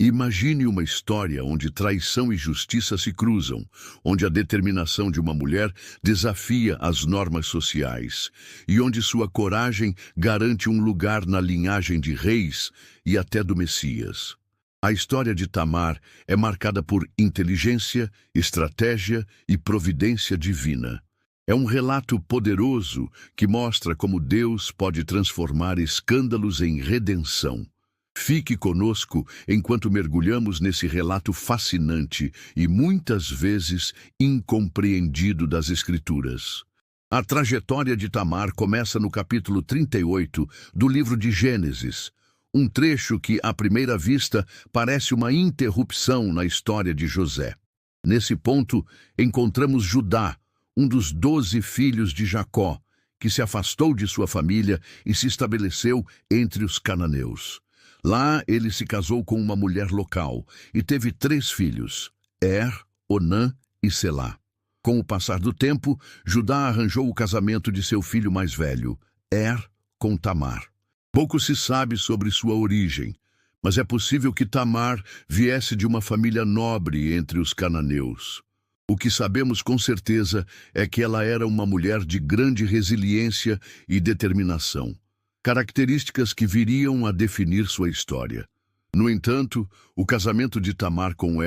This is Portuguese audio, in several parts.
Imagine uma história onde traição e justiça se cruzam, onde a determinação de uma mulher desafia as normas sociais e onde sua coragem garante um lugar na linhagem de reis e até do Messias. A história de Tamar é marcada por inteligência, estratégia e providência divina. É um relato poderoso que mostra como Deus pode transformar escândalos em redenção. Fique conosco enquanto mergulhamos nesse relato fascinante e muitas vezes incompreendido das Escrituras. A trajetória de Tamar começa no capítulo 38 do livro de Gênesis, um trecho que, à primeira vista, parece uma interrupção na história de José. Nesse ponto, encontramos Judá, um dos 12 filhos de Jacó, que se afastou de sua família e se estabeleceu entre os cananeus. Lá ele se casou com uma mulher local e teve 3 filhos, Onã e Selá. Com o passar do tempo, Judá arranjou o casamento de seu filho mais velho, com Tamar. Pouco se sabe sobre sua origem, mas é possível que Tamar viesse de uma família nobre entre os cananeus. O que sabemos com certeza é que ela era uma mulher de grande resiliência e determinação, características que viriam a definir sua história. No entanto, o casamento de Tamar com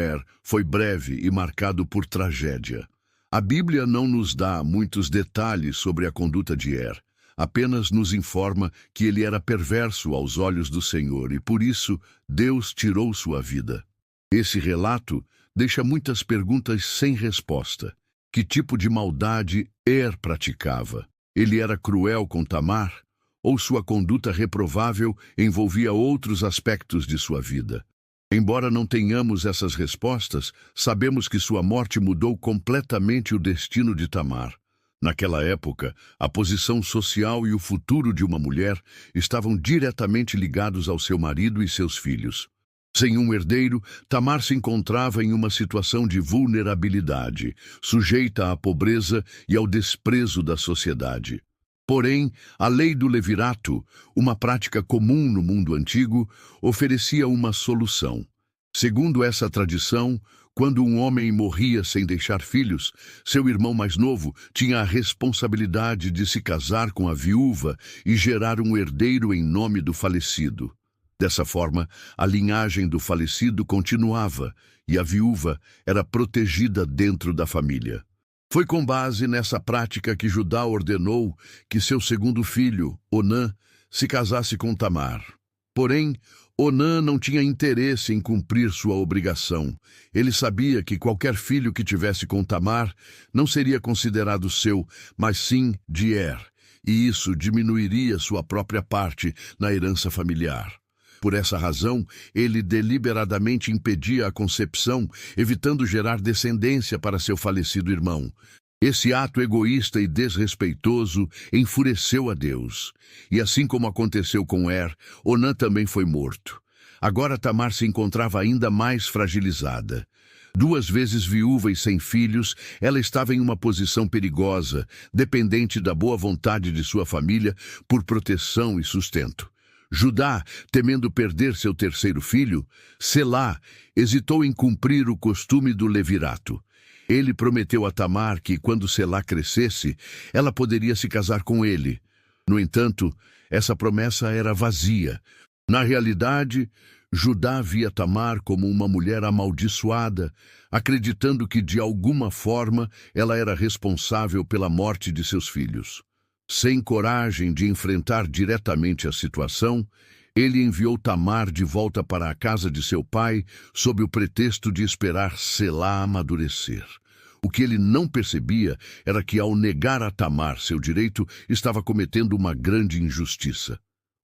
foi breve e marcado por tragédia. A Bíblia não nos dá muitos detalhes sobre a conduta de apenas nos informa que ele era perverso aos olhos do Senhor e, por isso, Deus tirou sua vida. Esse relato deixa muitas perguntas sem resposta. Que tipo de maldade praticava? Ele era cruel com Tamar? Ou sua conduta reprovável envolvia outros aspectos de sua vida? Embora não tenhamos essas respostas, sabemos que sua morte mudou completamente o destino de Tamar. Naquela época, a posição social e o futuro de uma mulher estavam diretamente ligados ao seu marido e seus filhos. Sem um herdeiro, Tamar se encontrava em uma situação de vulnerabilidade, sujeita à pobreza e ao desprezo da sociedade. Porém, a lei do levirato, uma prática comum no mundo antigo, oferecia uma solução. Segundo essa tradição, quando um homem morria sem deixar filhos, seu irmão mais novo tinha a responsabilidade de se casar com a viúva e gerar um herdeiro em nome do falecido. Dessa forma, a linhagem do falecido continuava e a viúva era protegida dentro da família. Foi com base nessa prática que Judá ordenou que seu segundo filho, Onã, se casasse com Tamar. Porém, Onã não tinha interesse em cumprir sua obrigação. Ele sabia que qualquer filho que tivesse com Tamar não seria considerado seu, mas sim de e isso diminuiria sua própria parte na herança familiar. Por essa razão, ele deliberadamente impedia a concepção, evitando gerar descendência para seu falecido irmão. Esse ato egoísta e desrespeitoso enfureceu a Deus. E assim como aconteceu com Onã também foi morto. Agora Tamar se encontrava ainda mais fragilizada. 2 vezes viúva e sem filhos, ela estava em uma posição perigosa, dependente da boa vontade de sua família por proteção e sustento. Judá, temendo perder seu terceiro filho, Selá, hesitou em cumprir o costume do levirato. Ele prometeu a Tamar que, quando Selá crescesse, ela poderia se casar com ele. No entanto, essa promessa era vazia. Na realidade, Judá via Tamar como uma mulher amaldiçoada, acreditando que, de alguma forma, ela era responsável pela morte de seus filhos. Sem coragem de enfrentar diretamente a situação, ele enviou Tamar de volta para a casa de seu pai sob o pretexto de esperar Selá amadurecer. O que ele não percebia era que, ao negar a Tamar seu direito, estava cometendo uma grande injustiça.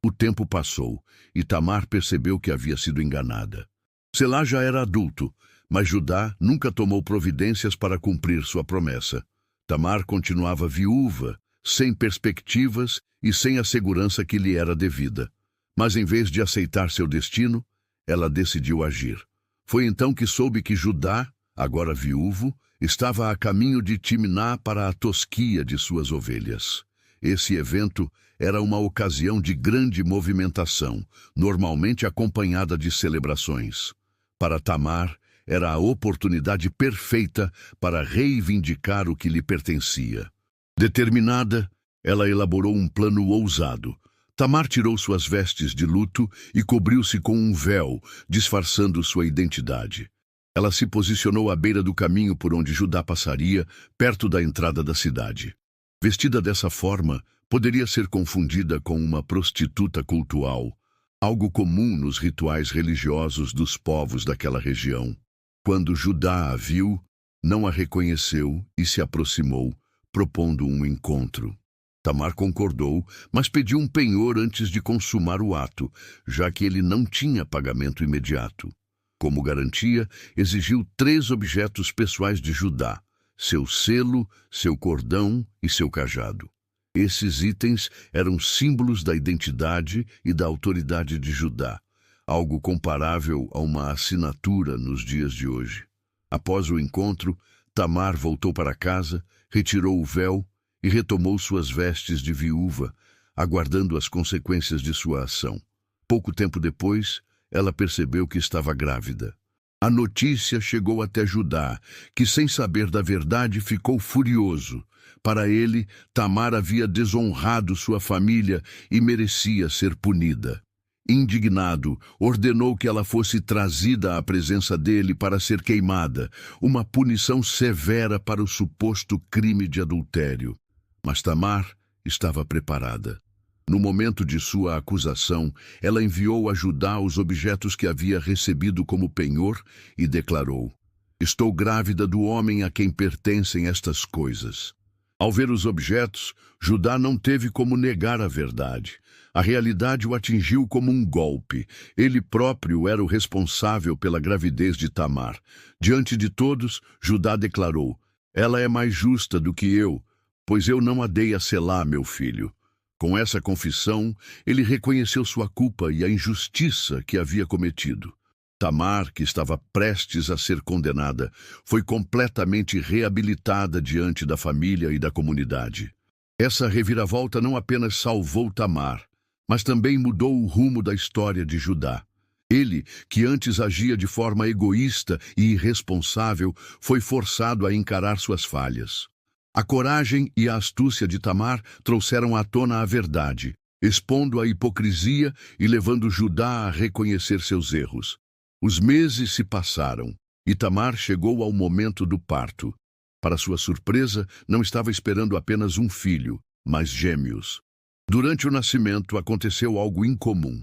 O tempo passou e Tamar percebeu que havia sido enganada. Selá já era adulto, mas Judá nunca tomou providências para cumprir sua promessa. Tamar continuava viúva, sem perspectivas e sem a segurança que lhe era devida. Mas em vez de aceitar seu destino, ela decidiu agir. Foi então que soube que Judá, agora viúvo, estava a caminho de Timná para a tosquia de suas ovelhas. Esse evento era uma ocasião de grande movimentação, normalmente acompanhada de celebrações. Para Tamar, era a oportunidade perfeita para reivindicar o que lhe pertencia. Determinada, ela elaborou um plano ousado. Tamar tirou suas vestes de luto e cobriu-se com um véu, disfarçando sua identidade. Ela se posicionou à beira do caminho por onde Judá passaria, perto da entrada da cidade. Vestida dessa forma, poderia ser confundida com uma prostituta cultual, algo comum nos rituais religiosos dos povos daquela região. Quando Judá a viu, não a reconheceu e se aproximou, propondo um encontro. Tamar concordou, mas pediu um penhor antes de consumar o ato, já que ele não tinha pagamento imediato. Como garantia, exigiu 3 objetos pessoais de Judá: seu selo, seu cordão e seu cajado. Esses itens eram símbolos da identidade e da autoridade de Judá, algo comparável a uma assinatura nos dias de hoje. Após o encontro, Tamar voltou para casa, retirou o véu e retomou suas vestes de viúva, aguardando as consequências de sua ação. Pouco tempo depois, ela percebeu que estava grávida. A notícia chegou até Judá, que, sem saber da verdade, ficou furioso. Para ele, Tamar havia desonrado sua família e merecia ser punida. Indignado, ordenou que ela fosse trazida à presença dele para ser queimada, uma punição severa para o suposto crime de adultério. Mas Tamar estava preparada. No momento de sua acusação, ela enviou a Judá os objetos que havia recebido como penhor e declarou: "Estou grávida do homem a quem pertencem estas coisas." Ao ver os objetos, Judá não teve como negar a verdade. A realidade o atingiu como um golpe. Ele próprio era o responsável pela gravidez de Tamar. Diante de todos, Judá declarou: "Ela é mais justa do que eu, pois eu não a dei a Selá, meu filho." Com essa confissão, ele reconheceu sua culpa e a injustiça que havia cometido. Tamar, que estava prestes a ser condenada, foi completamente reabilitada diante da família e da comunidade. Essa reviravolta não apenas salvou Tamar, mas também mudou o rumo da história de Judá. Ele, que antes agia de forma egoísta e irresponsável, foi forçado a encarar suas falhas. A coragem e a astúcia de Tamar trouxeram à tona a verdade, expondo a hipocrisia e levando Judá a reconhecer seus erros. Os meses se passaram e Tamar chegou ao momento do parto. Para sua surpresa, não estava esperando apenas um filho, mas gêmeos. Durante o nascimento, aconteceu algo incomum.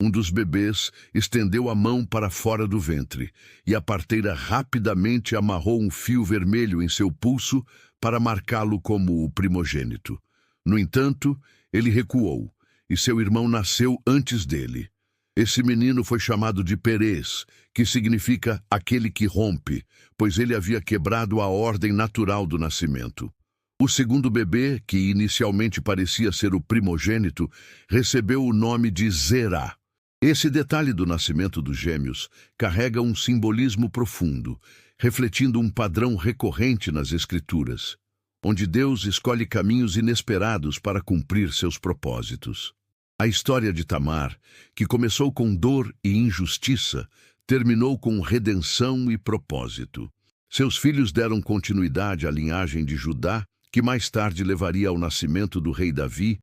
Um dos bebês estendeu a mão para fora do ventre e a parteira rapidamente amarrou um fio vermelho em seu pulso para marcá-lo como o primogênito. No entanto, ele recuou e seu irmão nasceu antes dele. Esse menino foi chamado de Perez, que significa aquele que rompe, pois ele havia quebrado a ordem natural do nascimento. O segundo bebê, que inicialmente parecia ser o primogênito, recebeu o nome de Zerá. Esse detalhe do nascimento dos gêmeos carrega um simbolismo profundo, refletindo um padrão recorrente nas Escrituras, onde Deus escolhe caminhos inesperados para cumprir seus propósitos. A história de Tamar, que começou com dor e injustiça, terminou com redenção e propósito. Seus filhos deram continuidade à linhagem de Judá, que mais tarde levaria ao nascimento do rei Davi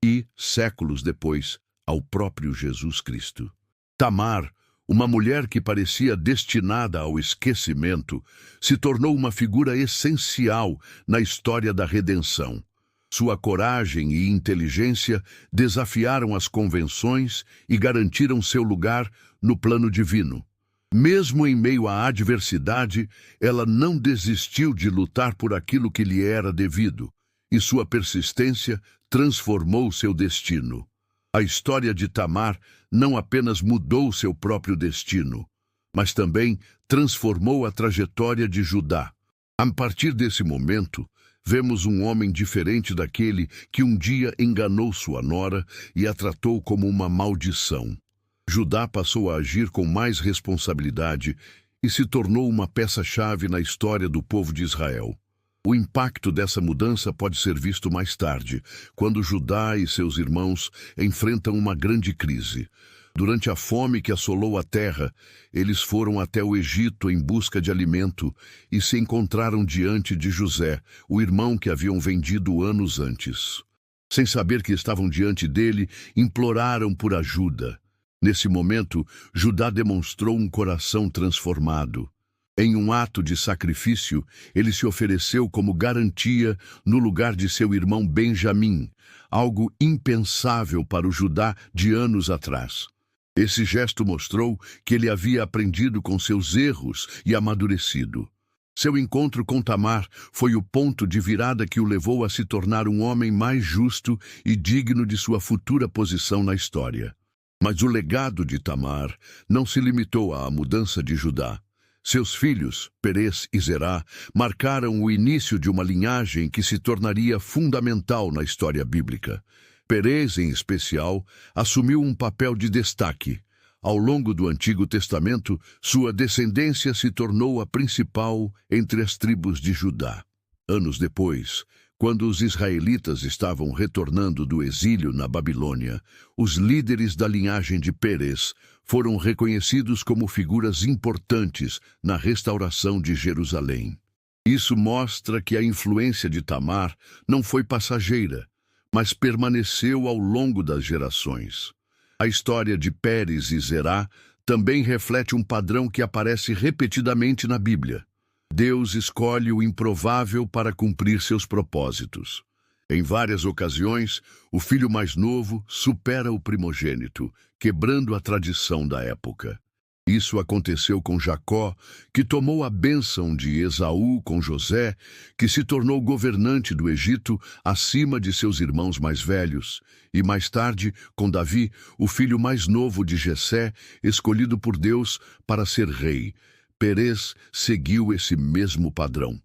e, séculos depois, ao próprio Jesus Cristo. Tamar, uma mulher que parecia destinada ao esquecimento, se tornou uma figura essencial na história da redenção. Sua coragem e inteligência desafiaram as convenções e garantiram seu lugar no plano divino. Mesmo em meio à adversidade, ela não desistiu de lutar por aquilo que lhe era devido, e sua persistência transformou seu destino. A história de Tamar não apenas mudou seu próprio destino, mas também transformou a trajetória de Judá. A partir desse momento, vemos um homem diferente daquele que um dia enganou sua nora e a tratou como uma maldição. Judá passou a agir com mais responsabilidade e se tornou uma peça-chave na história do povo de Israel. O impacto dessa mudança pode ser visto mais tarde, quando Judá e seus irmãos enfrentam uma grande crise. Durante a fome que assolou a terra, eles foram até o Egito em busca de alimento e se encontraram diante de José, o irmão que haviam vendido anos antes. Sem saber que estavam diante dele, imploraram por ajuda. Nesse momento, Judá demonstrou um coração transformado. Em um ato de sacrifício, ele se ofereceu como garantia no lugar de seu irmão Benjamim, algo impensável para o Judá de anos atrás. Esse gesto mostrou que ele havia aprendido com seus erros e amadurecido. Seu encontro com Tamar foi o ponto de virada que o levou a se tornar um homem mais justo e digno de sua futura posição na história. Mas o legado de Tamar não se limitou à mudança de Judá. Seus filhos, Perez e Zerá, marcaram o início de uma linhagem que se tornaria fundamental na história bíblica. Perez, em especial, assumiu um papel de destaque. Ao longo do Antigo Testamento, sua descendência se tornou a principal entre as tribos de Judá. Anos depois, quando os israelitas estavam retornando do exílio na Babilônia, os líderes da linhagem de Perez foram reconhecidos como figuras importantes na restauração de Jerusalém. Isso mostra que a influência de Tamar não foi passageira, mas permaneceu ao longo das gerações. A história de Perez e Zerá também reflete um padrão que aparece repetidamente na Bíblia. Deus escolhe o improvável para cumprir seus propósitos. Em várias ocasiões, o filho mais novo supera o primogênito, quebrando a tradição da época. Isso aconteceu com Jacó, que tomou a bênção de Esaú com José, que se tornou governante do Egito acima de seus irmãos mais velhos, e mais tarde com Davi, o filho mais novo de Jessé, escolhido por Deus para ser rei. Perez seguiu esse mesmo padrão.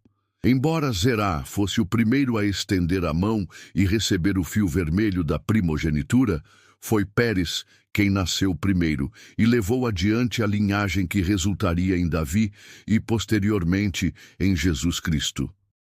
Embora Zerá fosse o primeiro a estender a mão e receber o fio vermelho da primogenitura, foi Perez quem nasceu primeiro e levou adiante a linhagem que resultaria em Davi e, posteriormente, em Jesus Cristo.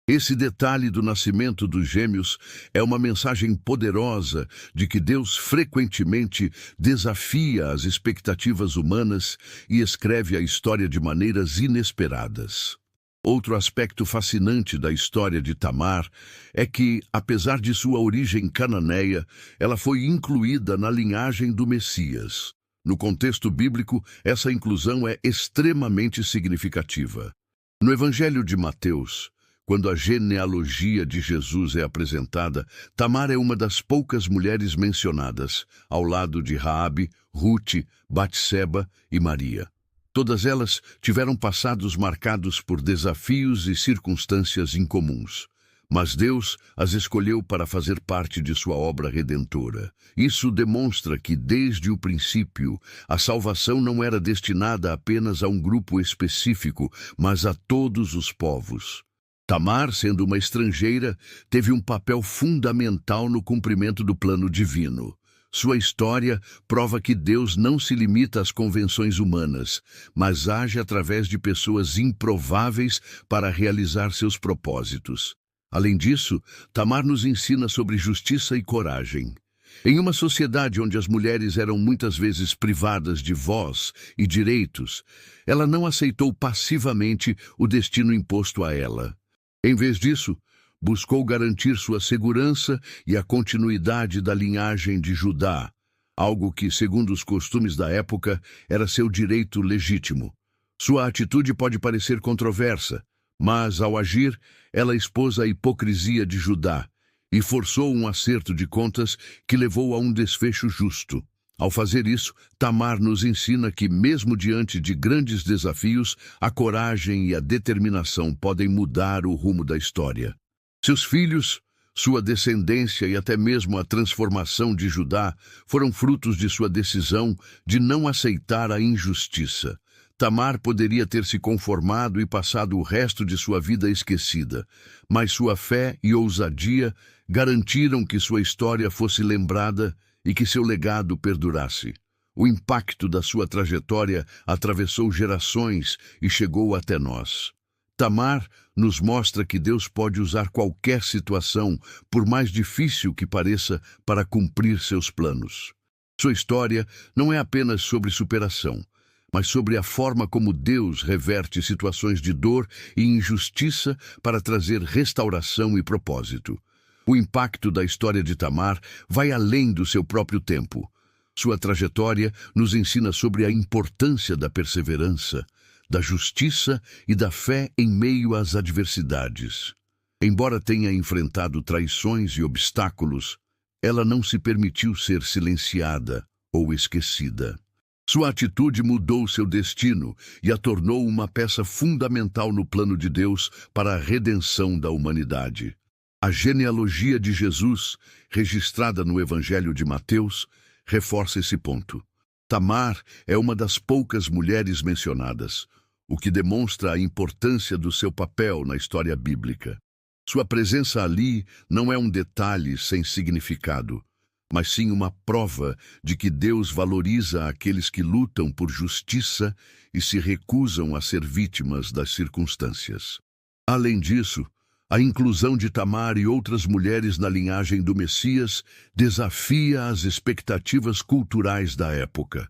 Esse detalhe do nascimento dos gêmeos é uma mensagem poderosa de que Deus frequentemente desafia as expectativas humanas e escreve a história de maneiras inesperadas. Outro aspecto fascinante da história de Tamar é que, apesar de sua origem cananeia, ela foi incluída na linhagem do Messias. No contexto bíblico, essa inclusão é extremamente significativa. No Evangelho de Mateus, quando a genealogia de Jesus é apresentada, Tamar é uma das poucas mulheres mencionadas, ao lado de Raabe, Rute, Batseba e Maria. Todas elas tiveram passados marcados por desafios e circunstâncias incomuns. Mas Deus as escolheu para fazer parte de sua obra redentora. Isso demonstra que, desde o princípio, a salvação não era destinada apenas a um grupo específico, mas a todos os povos. Tamar, sendo uma estrangeira, teve um papel fundamental no cumprimento do plano divino. Sua história prova que Deus não se limita às convenções humanas, mas age através de pessoas improváveis para realizar seus propósitos. Além disso, Tamar nos ensina sobre justiça e coragem. Em uma sociedade onde as mulheres eram muitas vezes privadas de voz e direitos, ela não aceitou passivamente o destino imposto a ela. Em vez disso, buscou garantir sua segurança e a continuidade da linhagem de Judá, algo que, segundo os costumes da época, era seu direito legítimo. Sua atitude pode parecer controversa, mas, ao agir, ela expôs a hipocrisia de Judá e forçou um acerto de contas que levou a um desfecho justo. Ao fazer isso, Tamar nos ensina que, mesmo diante de grandes desafios, a coragem e a determinação podem mudar o rumo da história. Seus filhos, sua descendência e até mesmo a transformação de Judá foram frutos de sua decisão de não aceitar a injustiça. Tamar poderia ter se conformado e passado o resto de sua vida esquecida, mas sua fé e ousadia garantiram que sua história fosse lembrada e que seu legado perdurasse. O impacto da sua trajetória atravessou gerações e chegou até nós. Tamar nos mostra que Deus pode usar qualquer situação, por mais difícil que pareça, para cumprir seus planos. Sua história não é apenas sobre superação, mas sobre a forma como Deus reverte situações de dor e injustiça para trazer restauração e propósito. O impacto da história de Tamar vai além do seu próprio tempo. Sua trajetória nos ensina sobre a importância da perseverança, da justiça e da fé em meio às adversidades. Embora tenha enfrentado traições e obstáculos, ela não se permitiu ser silenciada ou esquecida. Sua atitude mudou seu destino e a tornou uma peça fundamental no plano de Deus para a redenção da humanidade. A genealogia de Jesus, registrada no Evangelho de Mateus, reforça esse ponto. Tamar é uma das poucas mulheres mencionadas, o que demonstra a importância do seu papel na história bíblica. Sua presença ali não é um detalhe sem significado, mas sim uma prova de que Deus valoriza aqueles que lutam por justiça e se recusam a ser vítimas das circunstâncias. Além disso, a inclusão de Tamar e outras mulheres na linhagem do Messias desafia as expectativas culturais da época.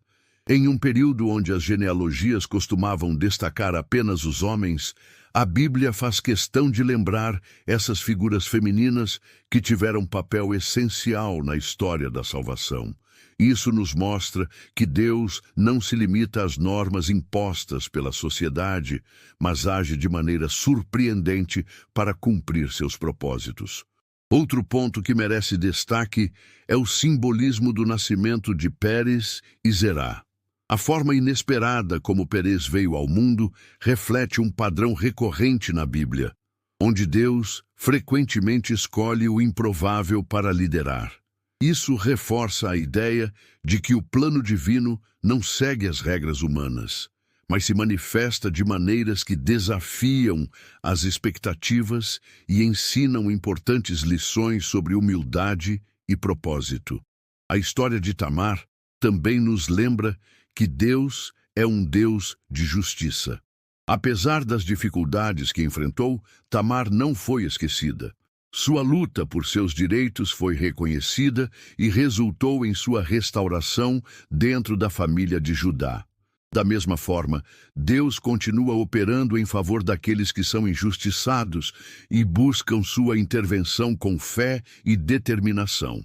Em um período onde as genealogias costumavam destacar apenas os homens, a Bíblia faz questão de lembrar essas figuras femininas que tiveram papel essencial na história da salvação. Isso nos mostra que Deus não se limita às normas impostas pela sociedade, mas age de maneira surpreendente para cumprir seus propósitos. Outro ponto que merece destaque é o simbolismo do nascimento de Pérez e Zerá. A forma inesperada como Pérez veio ao mundo reflete um padrão recorrente na Bíblia, onde Deus frequentemente escolhe o improvável para liderar. Isso reforça a ideia de que o plano divino não segue as regras humanas, mas se manifesta de maneiras que desafiam as expectativas e ensinam importantes lições sobre humildade e propósito. A história de Tamar também nos lembra que Deus é um Deus de justiça. Apesar das dificuldades que enfrentou, Tamar não foi esquecida. Sua luta por seus direitos foi reconhecida e resultou em sua restauração dentro da família de Judá. Da mesma forma, Deus continua operando em favor daqueles que são injustiçados e buscam sua intervenção com fé e determinação.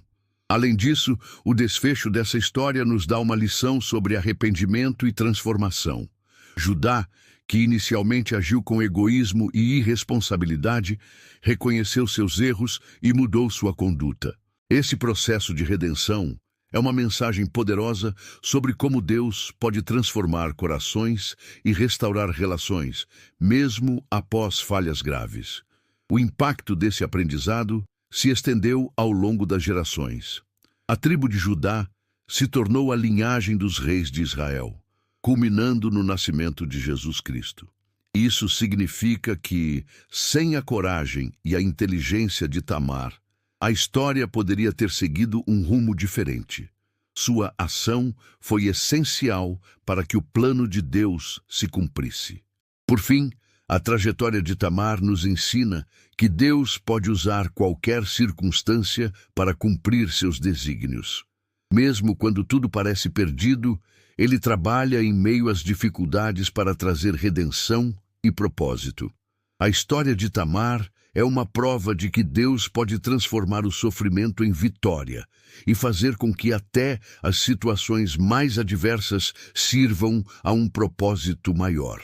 Além disso, o desfecho dessa história nos dá uma lição sobre arrependimento e transformação. Judá, que inicialmente agiu com egoísmo e irresponsabilidade, reconheceu seus erros e mudou sua conduta. Esse processo de redenção é uma mensagem poderosa sobre como Deus pode transformar corações e restaurar relações, mesmo após falhas graves. O impacto desse aprendizado se estendeu ao longo das gerações. A tribo de Judá se tornou a linhagem dos reis de Israel, culminando no nascimento de Jesus Cristo. Isso significa que, sem a coragem e a inteligência de Tamar, a história poderia ter seguido um rumo diferente. Sua ação foi essencial para que o plano de Deus se cumprisse. Por fim, a trajetória de Tamar nos ensina que Deus pode usar qualquer circunstância para cumprir seus desígnios. Mesmo quando tudo parece perdido, Ele trabalha em meio às dificuldades para trazer redenção e propósito. A história de Tamar é uma prova de que Deus pode transformar o sofrimento em vitória e fazer com que até as situações mais adversas sirvam a um propósito maior.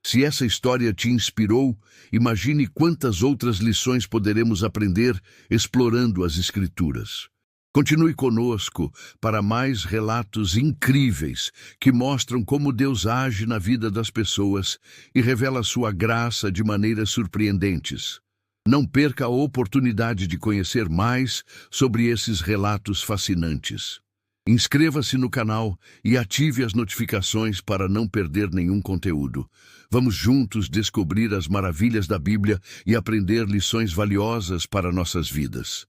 Se essa história te inspirou, imagine quantas outras lições poderemos aprender explorando as Escrituras. Continue conosco para mais relatos incríveis que mostram como Deus age na vida das pessoas e revela sua graça de maneiras surpreendentes. Não perca a oportunidade de conhecer mais sobre esses relatos fascinantes. Inscreva-se no canal e ative as notificações para não perder nenhum conteúdo. Vamos juntos descobrir as maravilhas da Bíblia e aprender lições valiosas para nossas vidas.